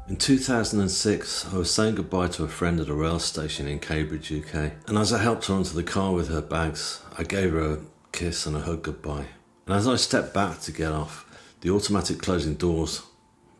In 2006, I was saying goodbye to a friend at a rail station in Cambridge, UK, and as I helped her onto the car with her bags, I gave her a kiss and a hug goodbye. And as I stepped back to get off, the automatic closing doors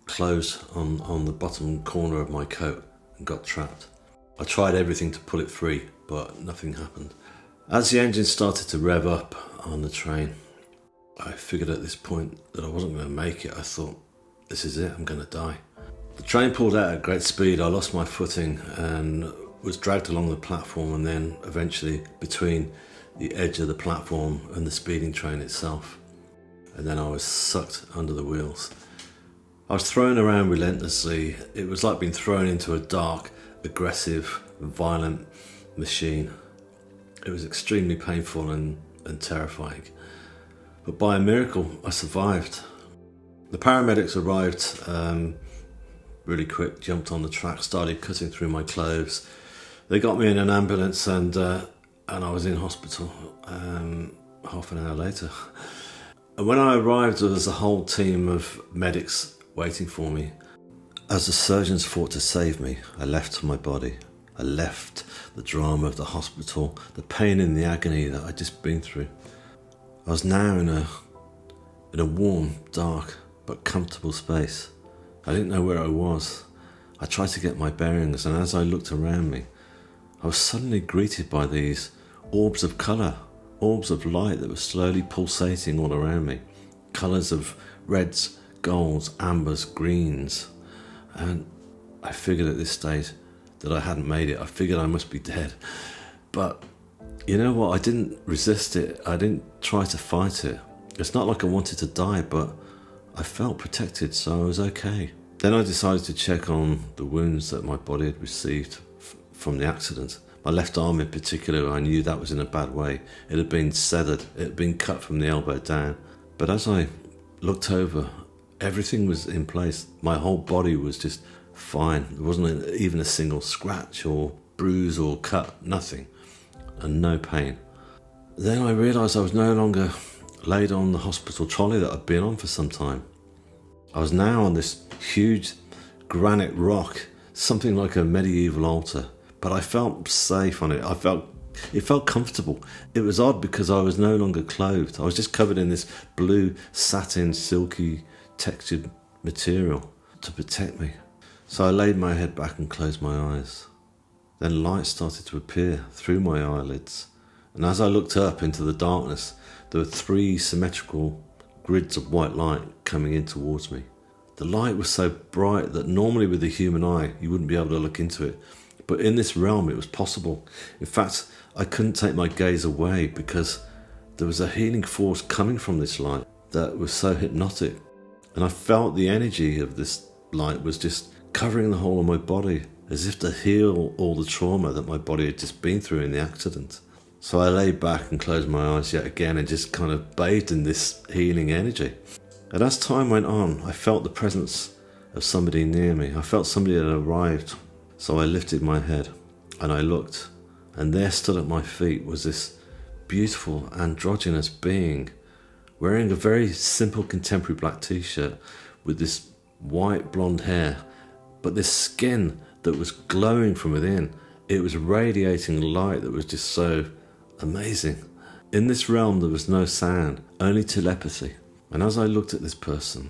closed on the bottom corner of my coat and got trapped. I tried everything to pull it free, but nothing happened. As the engine started to rev up on the train, I figured at this point that I wasn't going to make it. I thought, this is it, I'm going to die. The train pulled out at great speed. I lost my footing and was dragged along the platform and then eventually between the edge of the platform and the speeding train itself. And then I was sucked under the wheels. I was thrown around relentlessly. It was like being thrown into a dark, aggressive, violent machine. It was extremely painful and terrifying. But by a miracle, I survived. The paramedics arrived really quick, jumped on the track, started cutting through my clothes. They got me in an ambulance and I was in hospital half an hour later. And when I arrived, there was a whole team of medics waiting for me. As the surgeons fought to save me, I left my body. I left the drama of the hospital, the pain and the agony that I'd just been through. I was now in a warm, dark, but comfortable space. I didn't know where I was. I tried to get my bearings, and as I looked around me, I was suddenly greeted by these orbs of colour, orbs of light that were slowly pulsating all around me. Colours of reds, golds, ambers, greens. And I figured at this stage that I hadn't made it. I figured I must be dead. But you know what? I didn't resist it. I didn't try to fight it. It's not like I wanted to die, but I felt protected, so I was okay. Then I decided to check on the wounds that my body had received from the accident. My left arm in particular, I knew that was in a bad way. It had been severed, it had been cut from the elbow down. But as I looked over, everything was in place. My whole body was just fine. There wasn't even a single scratch or bruise or cut, nothing. And no pain. Then I realised I was no longer laid on the hospital trolley that I'd been on for some time. I was now on this huge granite rock, something like a medieval altar, but I felt safe on it. It felt comfortable. It was odd because I was no longer clothed. I was just covered in this blue satin, silky textured material to protect me. So I laid my head back and closed my eyes. Then light started to appear through my eyelids, and as I looked up into the darkness, there were 3 symmetrical grids of white light coming in towards me. The light was so bright that normally with the human eye you wouldn't be able to look into it, but in this realm it was possible. In fact, I couldn't take my gaze away because there was a healing force coming from this light that was so hypnotic, and I felt the energy of this light was just covering the whole of my body, as if to heal all the trauma that my body had just been through in the accident. So I lay back and closed my eyes yet again and just kind of bathed in this healing energy. And as time went on, I felt the presence of somebody near me. I felt somebody had arrived. So I lifted my head and I looked, and there stood at my feet was this beautiful androgynous being wearing a very simple contemporary black t-shirt with this white blonde hair, but this skin that was glowing from within. It was radiating light that was just so amazing. In this realm there was no sound, only telepathy. And as I looked at this person,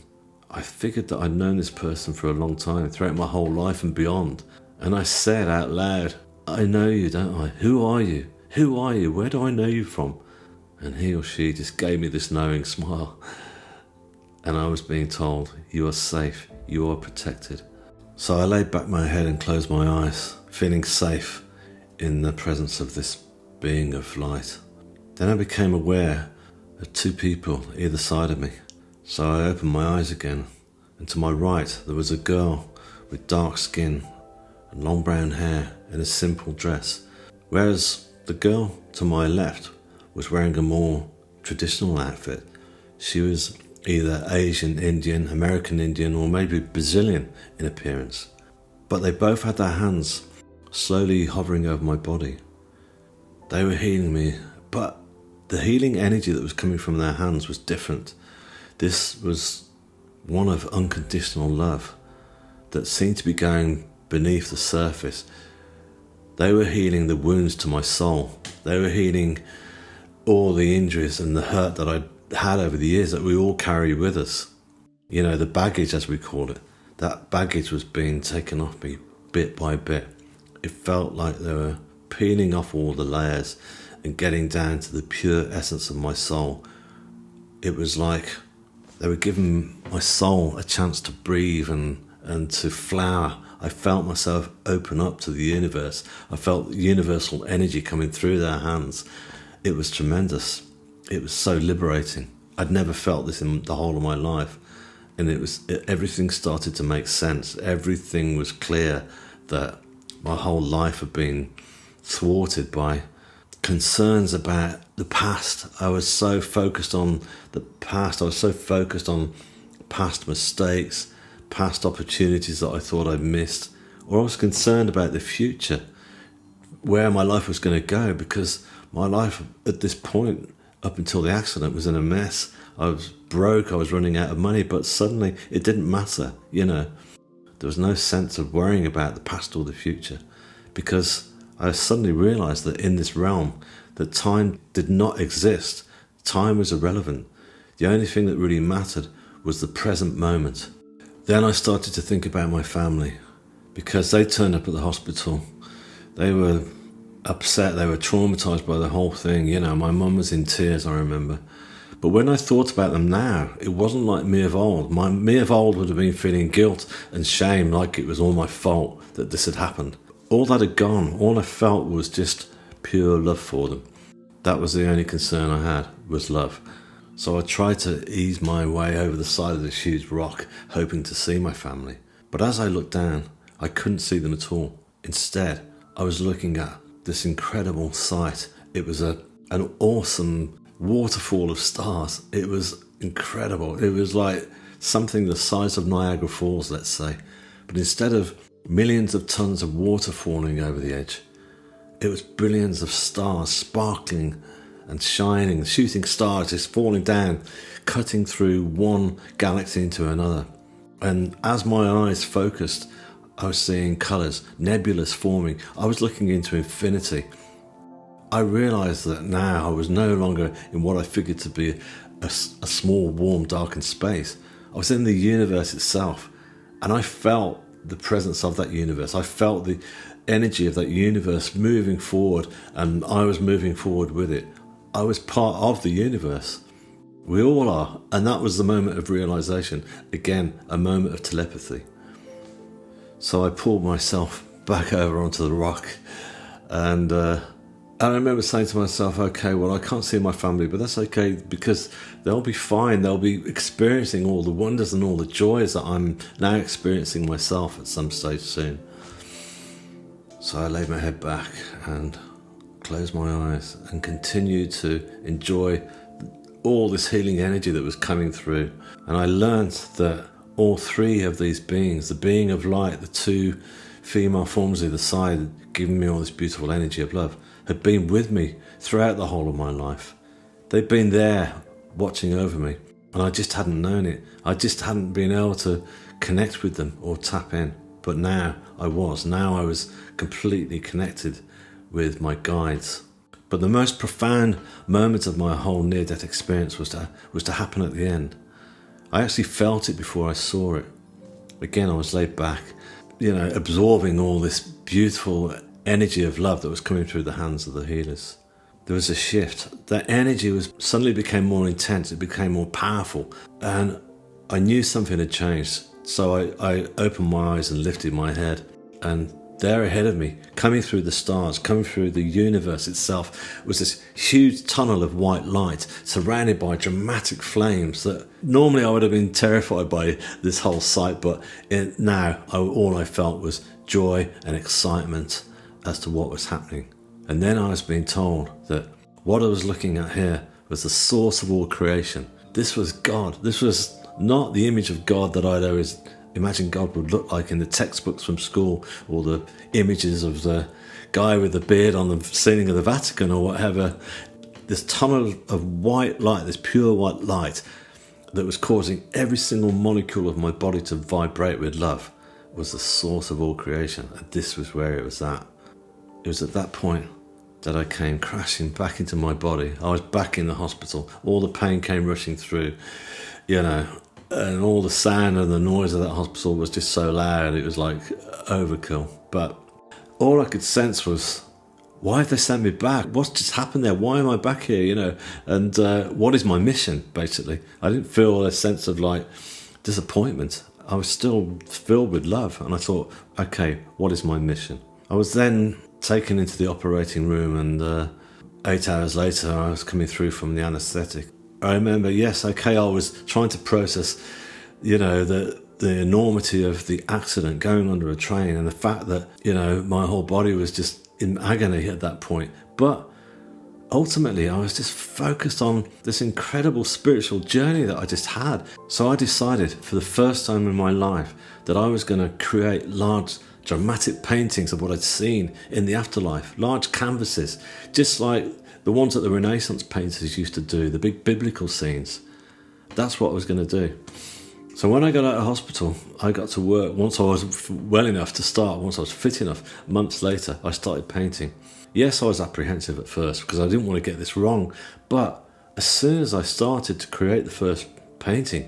I figured that I'd known this person for a long time, throughout my whole life and beyond. And I said out loud, I know you, don't I? Who are you? Who are you? Where do I know you from? And he or she just gave me this knowing smile. And I was being told, you are safe, you are protected. So I laid back my head and closed my eyes, feeling safe in the presence of this being of light. Then I became aware of 2 people either side of me. So I opened my eyes again, and to my right there was a girl with dark skin and long brown hair in a simple dress, whereas the girl to my left was wearing a more traditional outfit. She was either Asian Indian, American Indian, or maybe Brazilian in appearance. But they both had their hands slowly hovering over my body. They were healing me, but the healing energy that was coming from their hands was different. This was one of unconditional love. that seemed to be going beneath the surface. They were healing the wounds to my soul. They were healing all the injuries and the hurt that I'd had over the years that we all carry with us. You know, the baggage, as we call it. That baggage was being taken off me bit by bit. It felt like they were peeling off all the layers and getting down to the pure essence of my soul. It was like they were giving my soul a chance to breathe and to flower. I felt myself open up to the universe. I felt universal energy coming through their hands. It was tremendous. It was so liberating. I'd never felt this in the whole of my life. And everything started to make sense. Everything was clear that my whole life had been thwarted by concerns about the past. I was so focused on the past. I was so focused on past mistakes, past opportunities that I thought I'd missed. Or I was concerned about the future, where my life was going to go, because my life at this point, up until the accident, was in a mess. I was broke, I was running out of money, but suddenly it didn't matter, you know. There was no sense of worrying about the past or the future, because I suddenly realised that in this realm, that time did not exist. Time was irrelevant. The only thing that really mattered was the present moment. Then I started to think about my family, because they turned up at the hospital. They were upset, they were traumatised by the whole thing. You know, my mum was in tears, I remember. But when I thought about them now, it wasn't like me of old. Me of old would have been feeling guilt and shame, like it was all my fault that this had happened. All that had gone. All I felt was just pure love for them. That was the only concern I had, was love. So I tried to ease my way over the side of this huge rock, hoping to see my family. But as I looked down, I couldn't see them at all. Instead, I was looking at this incredible sight. It was an awesome waterfall of stars. It was incredible. It was like something the size of Niagara Falls, let's say. But instead of millions of tons of water falling over the edge, it was billions of stars sparkling and shining, shooting stars just falling down, cutting through one galaxy into another. And as my eyes focused, I was seeing colours, nebulas forming. I was looking into infinity. I realised that now I was no longer in what I figured to be a small, warm, darkened space. I was in the universe itself, and I felt the presence of that universe. I felt the energy of that universe moving forward, and I was moving forward with it. I was part of the universe. We all are, and that was the moment of realisation. Again, a moment of telepathy. So I pulled myself back over onto the rock, and I remember saying to myself, okay, well, I can't see my family, but that's okay, because they'll be fine. They'll be experiencing all the wonders and all the joys that I'm now experiencing myself at some stage soon. So I laid my head back and closed my eyes and continued to enjoy all this healing energy that was coming through. And I learned that all three of these beings, the being of light, the two female forms either side, giving me all this beautiful energy of love, had been with me throughout the whole of my life. They'd been there watching over me, and I just hadn't known it. I just hadn't been able to connect with them or tap in. But now I was. Now I was completely connected with my guides. But the most profound moment of my whole near-death experience was to happen at the end. I actually felt it before I saw it. Again, I was laid back, absorbing all this beautiful energy of love that was coming through the hands of the healers. There was a shift. That energy suddenly became more intense. It became more powerful, and I knew something had changed. So I opened my eyes and lifted my head, and there ahead of me, coming through the stars, coming through the universe itself, was this huge tunnel of white light surrounded by dramatic flames that normally I would have been terrified by this whole sight, but all I felt was joy and excitement as to what was happening. And then I was being told that what I was looking at here was the source of all creation. This was God. This was not the image of God that I'd always imagined God would look like in the textbooks from school, or the images of the guy with the beard on the ceiling of the Vatican or whatever. This tunnel of white light, this pure white light that was causing every single molecule of my body to vibrate with love, was the source of all creation, and this was where it was at. It was at that point that I came crashing back into my body. I was back in the hospital. All the pain came rushing through, and all the sound and the noise of that hospital was just so loud. It was like overkill. But all I could sense was, why have they sent me back? What's just happened there? Why am I back here? And what is my mission, basically? I didn't feel a sense of like disappointment. I was still filled with love. And I thought, okay, what is my mission? I was then taken into the operating room, and 8 hours later, I was coming through from the anaesthetic. I remember, yes, okay, I was trying to process, the enormity of the accident, going under a train, and the fact that, my whole body was just in agony at that point. But ultimately, I was just focused on this incredible spiritual journey that I just had. So I decided, for the first time in my life, that I was going to create large dramatic paintings of what I'd seen in the afterlife, large canvases, just like the ones that the Renaissance painters used to do, the big biblical scenes. That's what I was going to do. So when I got out of hospital, I got to work. Once I was well enough to start, once I was fit enough, months later, I started painting. Yes, I was apprehensive at first because I didn't want to get this wrong. But as soon as I started to create the first painting,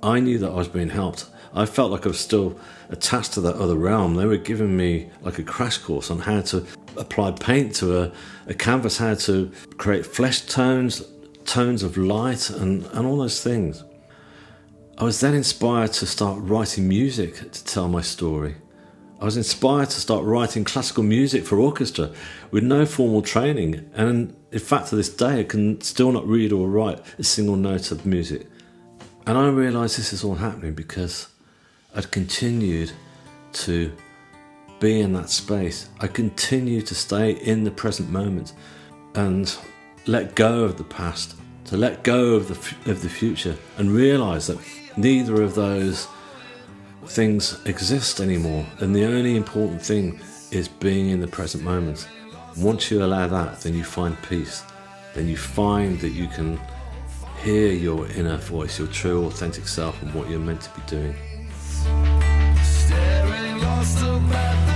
I knew that I was being helped. I felt like I was still attached to that other realm. They were giving me like a crash course on how to apply paint to a canvas, how to create flesh tones, tones of light, and all those things. I was then inspired to start writing music to tell my story. I was inspired to start writing classical music for orchestra with no formal training. And in fact, to this day, I can still not read or write a single note of music. And I realised this is all happening because I'd continued to be in that space. I continued to stay in the present moment and let go of the past, to let go of the future, and realise that neither of those things exist anymore. And the only important thing is being in the present moment. Once you allow that, then you find peace. Then you find that you can hear your inner voice, your true, authentic self, and what you're meant to be doing. Staring lost up at